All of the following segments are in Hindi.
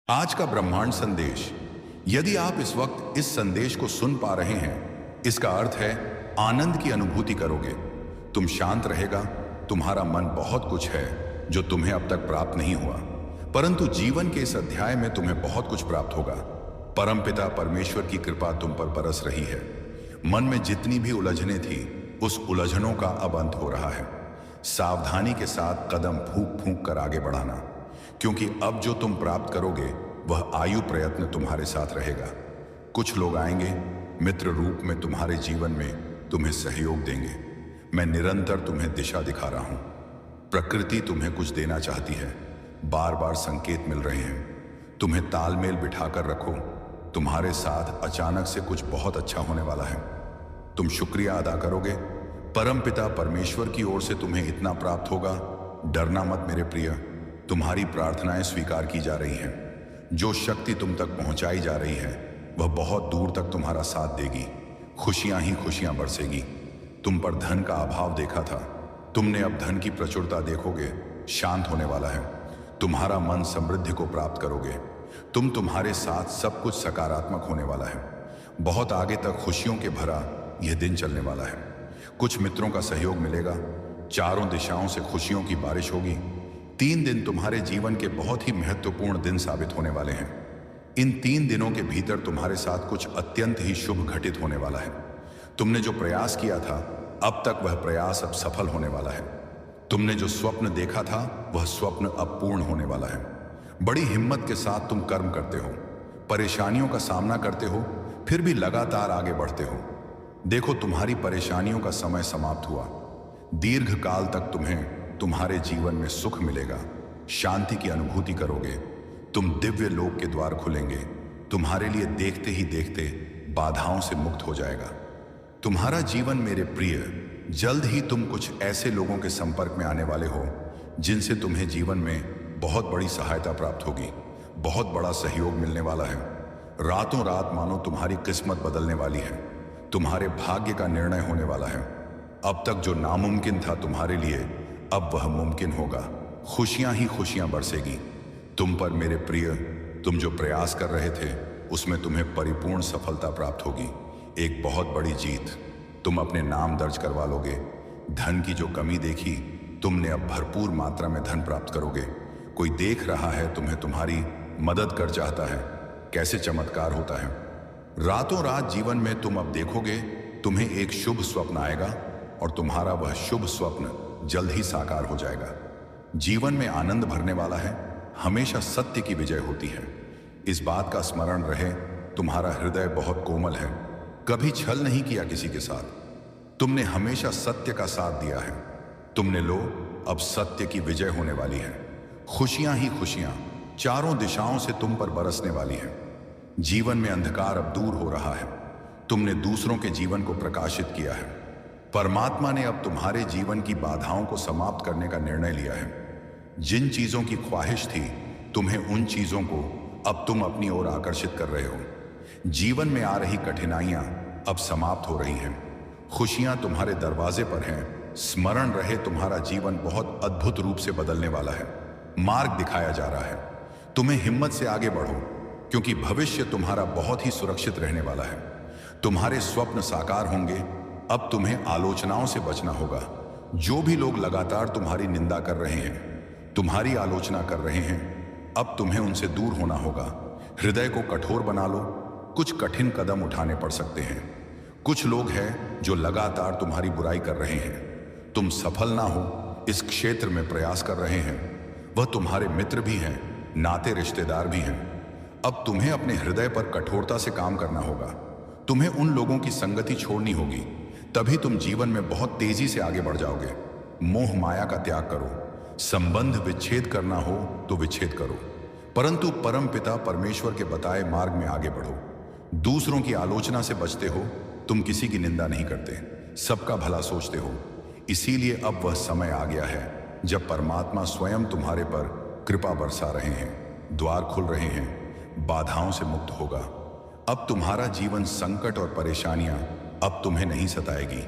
आज का ब्रह्मांड संदेश। यदि आप इस वक्त इस संदेश को सुन पा रहे हैं, इसका अर्थ है आनंद की अनुभूति करोगे। तुम शांत रहेगा। तुम्हारा मन बहुत कुछ है जो तुम्हें अब तक प्राप्त नहीं हुआ, परंतु जीवन के इस अध्याय में तुम्हें बहुत कुछ प्राप्त होगा। परमपिता परमेश्वर की कृपा तुम पर बरस रही है। मन में जितनी भी उलझने थी, उस उलझनों का अब अंत हो रहा है। सावधानी के साथ कदम फूंक फूंक कर आगे बढ़ाना, क्योंकि अब जो तुम प्राप्त करोगे वह आयु प्रयत्न तुम्हारे साथ रहेगा। कुछ लोग आएंगे मित्र रूप में तुम्हारे जीवन में, तुम्हें सहयोग देंगे। मैं निरंतर तुम्हें दिशा दिखा रहा हूं। प्रकृति तुम्हें कुछ देना चाहती है। बार बार संकेत मिल रहे हैं। तुम्हें तालमेल बिठाकर रखो। तुम्हारे साथ अचानक से कुछ बहुत अच्छा होने वाला है। तुम शुक्रिया अदा करोगे। परमपिता परमेश्वर की ओर से तुम्हें इतना प्राप्त होगा। डरना मत मेरे प्रिय। तुम्हारी प्रार्थनाएं स्वीकार की जा रही हैं। जो शक्ति तुम तक पहुंचाई जा रही है वह बहुत दूर तक तुम्हारा साथ देगी। खुशियां ही खुशियां बरसेगी। तुम पर धन का अभाव देखा था, तुमने अब धन की प्रचुरता देखोगे। शांत होने वाला है। तुम्हारा मन समृद्धि को प्राप्त करोगे। तुम्हारे साथ सब कुछ सकारात्मक होने वाला है। बहुत आगे तक खुशियों के भरा यह दिन चलने वाला है। कुछ मित्रों का सहयोग मिलेगा। चारों दिशाओं से खुशियों की बारिश होगी। 3 दिन तुम्हारे जीवन के बहुत ही महत्वपूर्ण दिन साबित होने वाले हैं। इन 3 दिनों के भीतर तुम्हारे साथ कुछ अत्यंत ही शुभ घटित होने वाला है। तुमने जो प्रयास किया था, अब तक वह प्रयास अब सफल होने वाला है। तुमने जो स्वप्न देखा था, वह स्वप्न अब पूर्ण होने वाला है। बड़ी हिम्मत के साथ तुम कर्म करते हो, परेशानियों का सामना करते हो, फिर भी लगातार आगे बढ़ते हो। देखो, तुम्हारी परेशानियों का समय समाप्त हुआ। दीर्घ काल तक तुम्हें तुम्हारे जीवन में सुख मिलेगा। शांति की अनुभूति करोगे। तुम दिव्य लोक के द्वार खुलेंगे। तुम्हारे लिए देखते ही देखते बाधाओं से मुक्त हो जाएगा। तुम्हारा जीवन मेरे प्रिय, जल्द ही तुम कुछ ऐसे लोगों के संपर्क में आने वाले हो जिनसे तुम्हें जीवन में बहुत बड़ी सहायता प्राप्त होगी। बहुत बड़ा सहयोग मिलने वाला है। रातों रात मानो तुम्हारी किस्मत बदलने वाली है। तुम्हारे भाग्य का निर्णय होने वाला है। अब तक जो नामुमकिन था तुम्हारे लिए, अब वह मुमकिन होगा। खुशियां ही खुशियां बरसेगी तुम पर मेरे प्रिय। तुम जो प्रयास कर रहे थे उसमें तुम्हें परिपूर्ण सफलता प्राप्त होगी। एक बहुत बड़ी जीत। तुम अपने नाम दर्ज करवा लोगे। धन की जो कमी देखी, तुमने अब भरपूर मात्रा में धन प्राप्त करोगे। कोई देख रहा है, तुम्हें तुम्हारी मदद कर चाहता है। कैसे चमत्कार होता है। रातों रात जीवन में तुम अब देखोगे, तुम्हें एक शुभ स्वप्न आएगा और तुम्हारा वह शुभ स्वप्न जल्द ही साकार हो जाएगा। जीवन में आनंद भरने वाला है। हमेशा सत्य की विजय होती है। इस बात का स्मरण रहे, तुम्हारा हृदय बहुत कोमल है। कभी छल नहीं किया किसी के साथ। तुमने हमेशा सत्य का साथ दिया है। तुमने लो, अब सत्य की विजय होने वाली है। खुशियां ही खुशियां चारों दिशाओं से तुम पर बरसने वाली है। जीवन में अंधकार अब दूर हो रहा है। तुमने दूसरों के जीवन को प्रकाशित किया है। परमात्मा ने अब तुम्हारे जीवन की बाधाओं को समाप्त करने का निर्णय लिया है। जिन चीजों की ख्वाहिश थी, तुम्हें उन चीजों को अब तुम अपनी ओर आकर्षित कर रहे हो। जीवन में आ रही कठिनाइयां अब समाप्त हो रही हैं। खुशियां तुम्हारे दरवाजे पर हैं। स्मरण रहे, तुम्हारा जीवन बहुत अद्भुत रूप से बदलने वाला है। मार्ग दिखाया जा रहा है। तुम्हें हिम्मत से आगे बढ़ो, क्योंकि भविष्य तुम्हारा बहुत ही सुरक्षित रहने वाला है। तुम्हारे स्वप्न साकार होंगे। अब तुम्हें आलोचनाओं से बचना होगा। जो भी लोग लगातार तुम्हारी निंदा कर रहे हैं, तुम्हारी आलोचना कर रहे हैं, अब तुम्हें उनसे दूर होना होगा। हृदय को कठोर बना लो। कुछ कठिन कदम उठाने पड़ सकते हैं। कुछ लोग हैं जो लगातार तुम्हारी बुराई कर रहे हैं। तुम सफल ना हो इस क्षेत्र में प्रयास कर रहे हैं। वह तुम्हारे मित्र भी हैं, नाते रिश्तेदार भी हैं। अब तुम्हें अपने हृदय पर कठोरता से काम करना होगा। तुम्हें उन लोगों की संगति छोड़नी होगी। तभी तुम जीवन में बहुत तेजी से आगे बढ़ जाओगे। मोह माया का त्याग करो। संबंध विच्छेद करना हो तो विच्छेद करो, परंतु परम पिता परमेश्वर के बताए मार्ग में आगे बढ़ो। दूसरों की आलोचना से बचते हो। तुम किसी की निंदा नहीं करते, सबका भला सोचते हो। इसीलिए अब वह समय आ गया है जब परमात्मा स्वयं तुम्हारे पर कृपा बरसा रहे हैं। द्वार खुल रहे हैं। बाधाओं से मुक्त होगा। अब तुम्हारा जीवन संकट और परेशानियां अब तुम्हें नहीं सताएगी।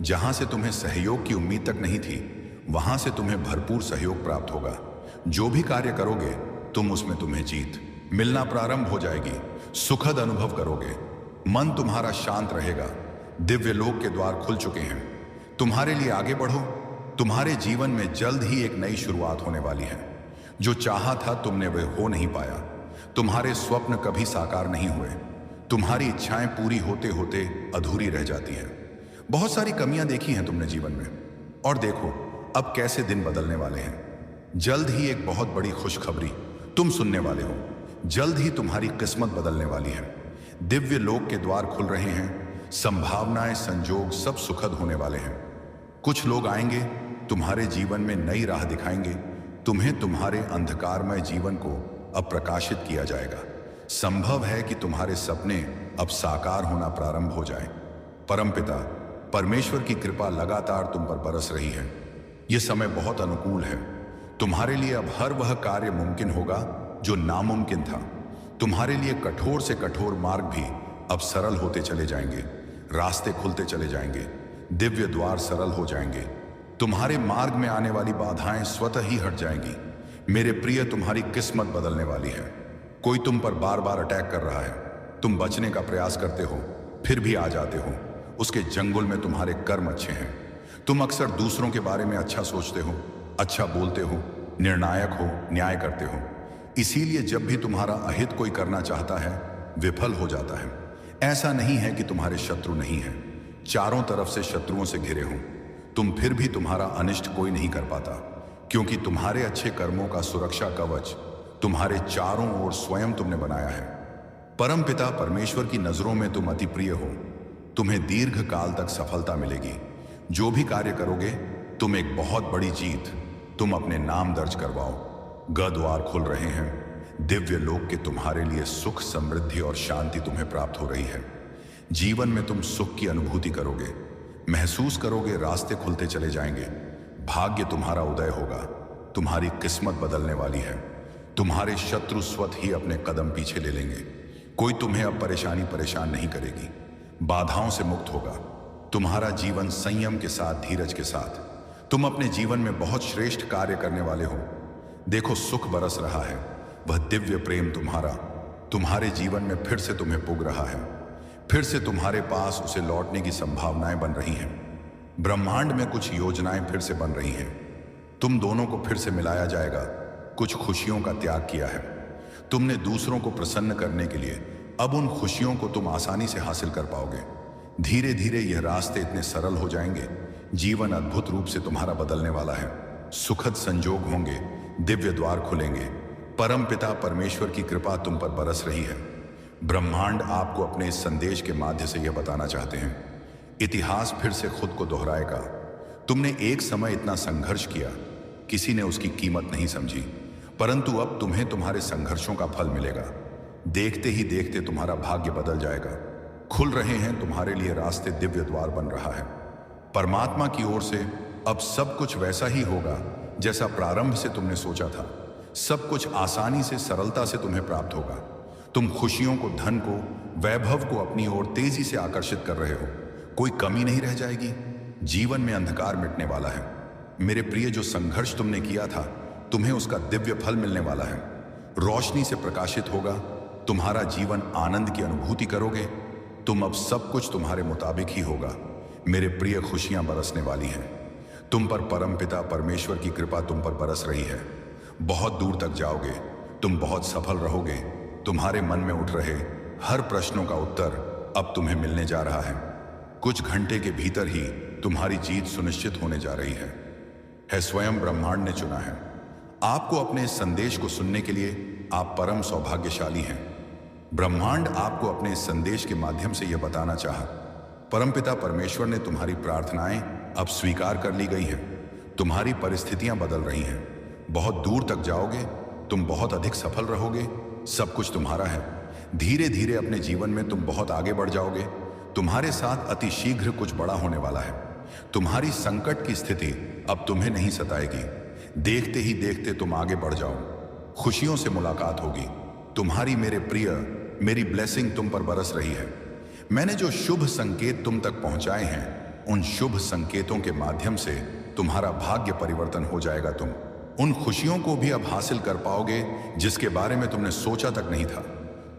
जहां से तुम्हें सहयोग की उम्मीद तक नहीं थी, वहां से तुम्हें भरपूर सहयोग प्राप्त होगा। जो भी कार्य करोगे तुम उसमें तुम्हें जीत मिलना प्रारंभ हो जाएगी, सुखद अनुभव करोगे, मन तुम्हारा शांत रहेगा, दिव्य लोक के द्वार खुल चुके हैं। तुम्हारे लिए आगे बढ़ो, तुम्हारे जीवन में जल्द ही एक नई शुरुआत होने वाली है। जो चाहा था तुमने वह हो नहीं पाया, तुम्हारे स्वप्न कभी साकार नहीं हुए, तुम्हारी इच्छाएं पूरी होते होते अधूरी रह जाती हैं। बहुत सारी कमियां देखी हैं तुमने जीवन में, और देखो अब कैसे दिन बदलने वाले हैं। जल्द ही एक बहुत बड़ी खुशखबरी तुम सुनने वाले हो, जल्द ही तुम्हारी किस्मत बदलने वाली है। दिव्य लोक के द्वार खुल रहे हैं, संभावनाएं संजोग सब सुखद होने वाले हैं। कुछ लोग आएंगे, तुम्हारे जीवन में नई राह दिखाएंगे, तुम्हें तुम्हारे अंधकारमय जीवन को अब प्रकाशित किया जाएगा। संभव है कि तुम्हारे सपने अब साकार होना प्रारंभ हो जाएं। परमपिता परमेश्वर की कृपा लगातार तुम पर बरस रही है। यह समय बहुत अनुकूल है। तुम्हारे लिए अब हर वह कार्य मुमकिन होगा जो नामुमकिन था। तुम्हारे लिए कठोर से कठोर मार्ग भी अब सरल होते चले जाएंगे, रास्ते खुलते चले जाएंगे, दिव्य द्वार सरल हो जाएंगे। तुम्हारे मार्ग में आने वाली बाधाएं स्वतः ही हट जाएंगी। मेरे प्रिय, तुम्हारी किस्मत बदलने वाली है। कोई तुम पर बार बार अटैक कर रहा है, तुम बचने का प्रयास करते हो फिर भी आ जाते हो। उसके जंगल में तुम्हारे कर्म अच्छे हैं। तुम अक्सर दूसरों के बारे में अच्छा सोचते हो, अच्छा बोलते हो, निर्णायक हो, न्याय करते हो। इसीलिए जब भी तुम्हारा अहित कोई करना चाहता है विफल हो जाता है। ऐसा नहीं है कि तुम्हारे शत्रु नहीं हैं, चारों तरफ से शत्रुओं से घिरे हो, तुम फिर भी तुम्हारा अनिष्ट कोई नहीं कर पाता, क्योंकि तुम्हारे अच्छे कर्मों का सुरक्षा कवच तुम्हारे चारों ओर स्वयं तुमने बनाया है। परमपिता परमेश्वर की नजरों में तुम अति प्रिय हो। तुम्हें दीर्घ काल तक सफलता मिलेगी। जो भी कार्य करोगे तुम एक बहुत बड़ी जीत तुम अपने नाम दर्ज करवाओ। द्वार खुल रहे हैं, दिव्य लोक के तुम्हारे लिए सुख, समृद्धि और शांति तुम्हें प्राप्त हो रही है। जीवन में तुम सुख की अनुभूति करोगे, महसूस करोगे, रास्ते खुलते चले जाएंगे, भाग्य तुम्हारा उदय होगा, तुम्हारी किस्मत बदलने वाली है। तुम्हारे शत्रु स्वतः ही अपने कदम पीछे ले लेंगे। कोई तुम्हें अब परेशान नहीं करेगी, बाधाओं से मुक्त होगा। तुम्हारा जीवन संयम के साथ, धीरज के साथ, तुम अपने जीवन में बहुत श्रेष्ठ कार्य करने वाले हो। देखो सुख बरस रहा है, वह दिव्य प्रेम तुम्हारे जीवन में फिर से तुम्हें पुग रहा है। फिर से तुम्हारे पास उसे लौटने की संभावनाएं बन रही हैं। ब्रह्मांड में कुछ योजनाएं फिर से बन रही हैं। तुम दोनों को फिर से मिलाया जाएगा। कुछ खुशियों का त्याग किया है तुमने दूसरों को प्रसन्न करने के लिए। अब उन खुशियों को तुम आसानी से हासिल कर पाओगे। धीरे धीरे यह रास्ते इतने सरल हो जाएंगे, जीवन अद्भुत रूप से तुम्हारा बदलने वाला है। सुखद संजोग होंगे, दिव्य द्वार खुलेंगे। परम पिता परमेश्वर की कृपा तुम पर बरस रही है। ब्रह्मांड आपको अपने इस संदेश के माध्यम से यह बताना चाहते हैं, इतिहास फिर से खुद को दोहराएगा। तुमने एक समय इतना संघर्ष किया, किसी ने उसकी कीमत नहीं समझी, परंतु अब तुम्हें तुम्हारे संघर्षों का फल मिलेगा। देखते ही देखते तुम्हारा भाग्य बदल जाएगा। खुल रहे हैं तुम्हारे लिए रास्ते, दिव्य द्वार बन रहा है। परमात्मा की ओर से अब सब कुछ वैसा ही होगा जैसा प्रारंभ से तुमने सोचा था। सब कुछ आसानी से, सरलता से तुम्हें प्राप्त होगा। तुम खुशियों को, धन को, वैभव को अपनी ओर तेजी से आकर्षित कर रहे हो। कोई कमी नहीं रह जाएगी। जीवन में अंधकार मिटने वाला है। मेरे प्रिय, जो संघर्ष तुमने किया था तुम्हें उसका दिव्य फल मिलने वाला है। रोशनी से प्रकाशित होगा। तुम्हारा जीवन आनंद की अनुभूति करोगे। तुम अब सब कुछ तुम्हारे मुताबिक ही होगा। मेरे प्रिय, खुशियां बरसने वाली हैं। तुम पर परमपिता परमेश्वर की कृपा तुम पर बरस रही है। बहुत दूर तक जाओगे, तुम बहुत सफल रहोगे। तुम्हारे मन में उठ रहे हर प्रश्नों का उत्तर अब तुम्हें मिलने जा रहा है। कुछ घंटे के भीतर ही तुम्हारी जीत सुनिश्चित होने जा रही है। स्वयं ब्रह्मांड ने चुना है आपको अपने इस संदेश को सुनने के लिए। आप परम सौभाग्यशाली हैं। ब्रह्मांड आपको अपने इस संदेश के माध्यम से यह बताना चाहा, परमपिता परमेश्वर ने तुम्हारी प्रार्थनाएं अब स्वीकार कर ली गई हैं। तुम्हारी परिस्थितियां बदल रही हैं। बहुत दूर तक जाओगे, तुम बहुत अधिक सफल रहोगे। सब कुछ तुम्हारा है। धीरे धीरे अपने जीवन में तुम बहुत आगे बढ़ जाओगे। तुम्हारे साथ अति शीघ्र कुछ बड़ा होने वाला है। तुम्हारी संकट की स्थिति अब तुम्हें नहीं सताएगी। देखते ही देखते तुम आगे बढ़ जाओ। खुशियों से मुलाकात होगी तुम्हारी। मेरे प्रिय, मेरी ब्लेसिंग तुम पर बरस रही है। मैंने जो शुभ संकेत तुम तक पहुंचाए हैं, उन शुभ संकेतों के माध्यम से तुम्हारा भाग्य परिवर्तन हो जाएगा। उन खुशियों को भी अब हासिल कर पाओगे जिसके बारे में तुमने सोचा तक नहीं था।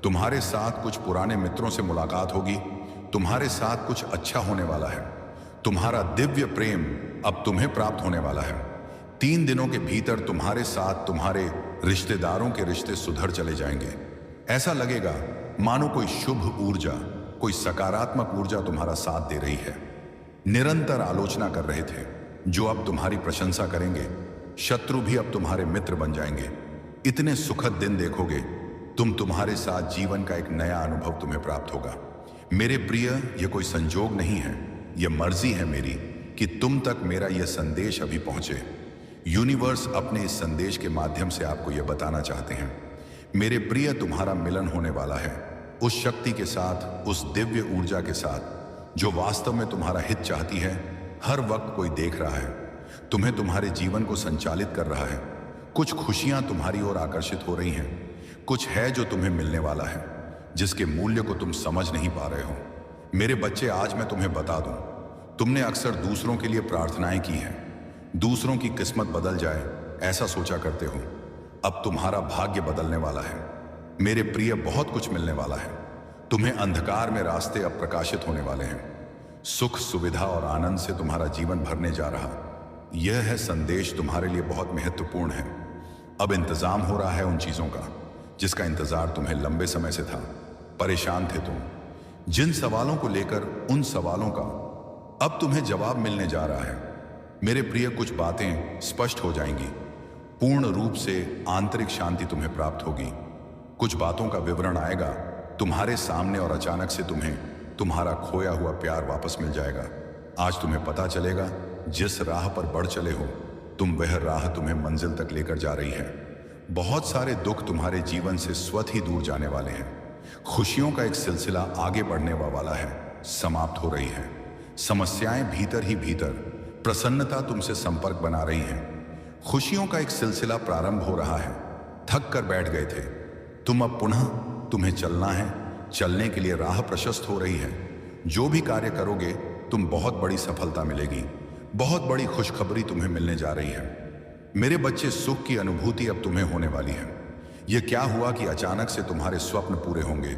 तुम्हारे साथ कुछ पुराने मित्रों से मुलाकात होगी। तुम्हारे साथ कुछ अच्छा होने वाला है। तुम्हारा दिव्य प्रेम अब तुम्हें प्राप्त होने वाला है। 3 दिनों के भीतर तुम्हारे साथ तुम्हारे रिश्तेदारों के रिश्ते सुधर चले जाएंगे। ऐसा लगेगा मानो कोई शुभ ऊर्जा, कोई सकारात्मक ऊर्जा तुम्हारा साथ दे रही है। निरंतर आलोचना कर रहे थे जो अब तुम्हारी प्रशंसा करेंगे। शत्रु भी अब तुम्हारे मित्र बन जाएंगे। इतने सुखद दिन देखोगे तुम्हारे साथ जीवन का एक नया अनुभव तुम्हें प्राप्त होगा। मेरे प्रिय, यह कोई संजोग नहीं है, यह मर्जी है मेरी कि तुम तक मेरा यह संदेश अभी पहुंचे। यूनिवर्स अपने इस संदेश के माध्यम से आपको यह बताना चाहते हैं, मेरे प्रिय, तुम्हारा मिलन होने वाला है उस शक्ति के साथ, उस दिव्य ऊर्जा के साथ जो वास्तव में तुम्हारा हित चाहती है। हर वक्त कोई देख रहा है, तुम्हें तुम्हारे जीवन को संचालित कर रहा है। कुछ खुशियां तुम्हारी ओर आकर्षित हो रही हैं। कुछ है जो तुम्हें मिलने वाला है जिसके मूल्य को तुम समझ नहीं पा रहे हो। मेरे बच्चे, आज मैं तुम्हें बता दूं, तुमने अक्सर दूसरों के लिए प्रार्थनाएं की हैं, दूसरों की किस्मत बदल जाए ऐसा सोचा करते हो। अब तुम्हारा भाग्य बदलने वाला है मेरे प्रिय, बहुत कुछ मिलने वाला है। तुम्हें अंधकार में रास्ते अब प्रकाशित होने वाले हैं। सुख, सुविधा और आनंद से तुम्हारा जीवन भरने जा रहा। यह है संदेश तुम्हारे लिए बहुत महत्वपूर्ण है। अब इंतजाम हो रहा है उन चीजों का जिसका इंतजार तुम्हें लंबे समय से था। परेशान थे तुम जिन सवालों को लेकर, उन सवालों का अब तुम्हें जवाब मिलने जा रहा है। मेरे प्रिय, कुछ बातें स्पष्ट हो जाएंगी। पूर्ण रूप से आंतरिक शांति तुम्हें प्राप्त होगी। कुछ बातों का विवरण आएगा तुम्हारे सामने और अचानक से तुम्हें तुम्हारा खोया हुआ प्यार वापस मिल जाएगा। आज तुम्हें पता चलेगा जिस राह पर बढ़ चले हो वह राह तुम्हें मंजिल तक लेकर जा रही है। बहुत सारे दुख तुम्हारे जीवन से स्वतः ही दूर जाने वाले हैं। खुशियों का एक सिलसिला आगे बढ़ने वाला है, समाप्त हो रही है। समस्याएं भीतर ही भीतर, प्रसन्नता तुमसे संपर्क बना रही हैं। खुशियों का एक सिलसिला प्रारंभ हो रहा है। थक कर बैठ गए थे तुम, अब पुनः तुम्हें चलना है। चलने के लिए राह प्रशस्त हो रही है। जो भी कार्य करोगे तुम बहुत बड़ी सफलता मिलेगी। बहुत बड़ी खुशखबरी तुम्हें मिलने जा रही है। मेरे बच्चे, सुख की अनुभूति अब तुम्हें होने वाली है। यह क्या हुआ कि अचानक से तुम्हारे स्वप्न पूरे होंगे।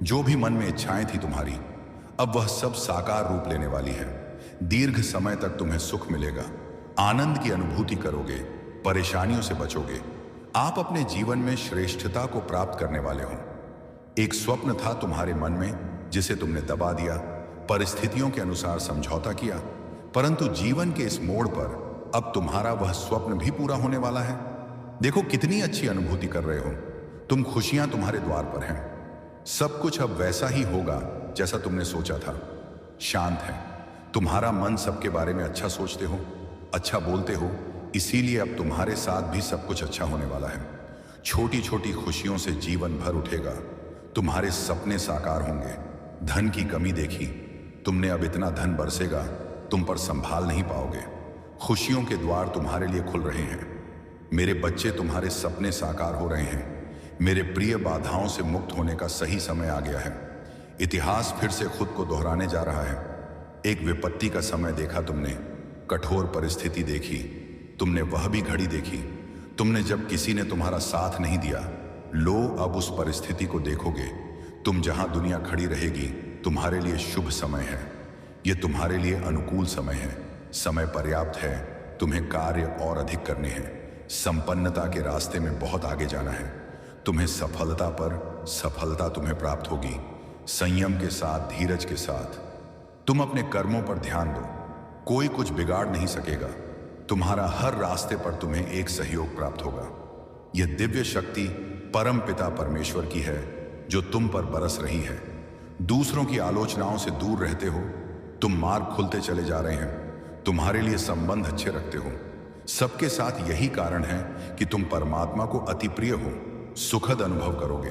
जो भी मन में इच्छाएं थी तुम्हारी, अब वह सब साकार रूप लेने वाली है। दीर्घ समय तक तुम्हें सुख मिलेगा, आनंद की अनुभूति करोगे, परेशानियों से बचोगे। आप अपने जीवन में श्रेष्ठता को प्राप्त करने वाले हो। एक स्वप्न था तुम्हारे मन में जिसे तुमने दबा दिया, परिस्थितियों के अनुसार समझौता किया, परंतु जीवन के इस मोड़ पर अब तुम्हारा वह स्वप्न भी पूरा होने वाला है। देखो कितनी अच्छी अनुभूति कर रहे हो तुम। खुशियां तुम्हारे द्वार पर हैं। सब कुछ अब वैसा ही होगा जैसा तुमने सोचा था। शांत है तुम्हारा मन, सबके बारे में अच्छा सोचते हो, अच्छा बोलते हो, इसीलिए अब तुम्हारे साथ भी सब कुछ अच्छा होने वाला है। छोटी छोटी खुशियों से जीवन भर उठेगा। तुम्हारे सपने साकार होंगे। धन की कमी देखी तुमने, अब इतना धन बरसेगा तुम पर संभाल नहीं पाओगे। खुशियों के द्वार तुम्हारे लिए खुल रहे हैं। मेरे बच्चे, तुम्हारे सपने साकार हो रहे हैं। मेरे प्रिय, बाधाओं से मुक्त होने का सही समय आ गया है। इतिहास फिर से खुद को दोहराने जा रहा है। एक विपत्ति का समय देखा तुमने, कठोर परिस्थिति देखी तुमने, वह भी घड़ी देखी तुमने जब किसी ने तुम्हारा साथ नहीं दिया। लो, अब उस परिस्थिति को देखोगे तुम। जहां दुनिया खड़ी रहेगी तुम्हारे लिए शुभ समय है। यह तुम्हारे लिए अनुकूल समय है। समय पर्याप्त है। तुम्हें कार्य और अधिक करने हैं। संपन्नता के रास्ते में बहुत आगे जाना है। तुम्हें सफलता पर सफलता तुम्हें प्राप्त होगी। संयम के साथ, धीरज के साथ तुम अपने कर्मों पर ध्यान दो। कोई कुछ बिगाड़ नहीं सकेगा। तुम्हारा हर रास्ते पर तुम्हें एक सहयोग प्राप्त होगा। यह दिव्य शक्ति परम पिता परमेश्वर की है जो तुम पर बरस रही है। दूसरों की आलोचनाओं से दूर रहते हो तुम। मार्ग खुलते चले जा रहे हैं। तुम्हारे लिए संबंध अच्छे रखते हो। सबके साथ यही कारण है कि तुम परमात्मा को अति प्रिय हो। सुखद अनुभव करोगे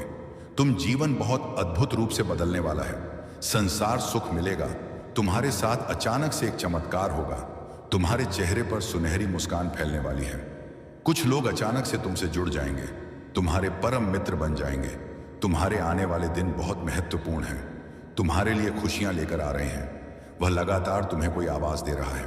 तुम। जीवन बहुत अद्भुत रूप से बदलने वाला है। संसार सुख मिलेगा। तुम्हारे साथ अचानक से एक चमत्कार होगा। तुम्हारे चेहरे पर सुनहरी मुस्कान फैलने वाली है। कुछ लोग अचानक से तुमसे जुड़ जाएंगे, तुम्हारे परम मित्र बन जाएंगे। तुम्हारे आने वाले दिन बहुत महत्वपूर्ण हैं। तुम्हारे लिए खुशियां लेकर आ रहे हैं। वह लगातार तुम्हें कोई आवाज दे रहा है।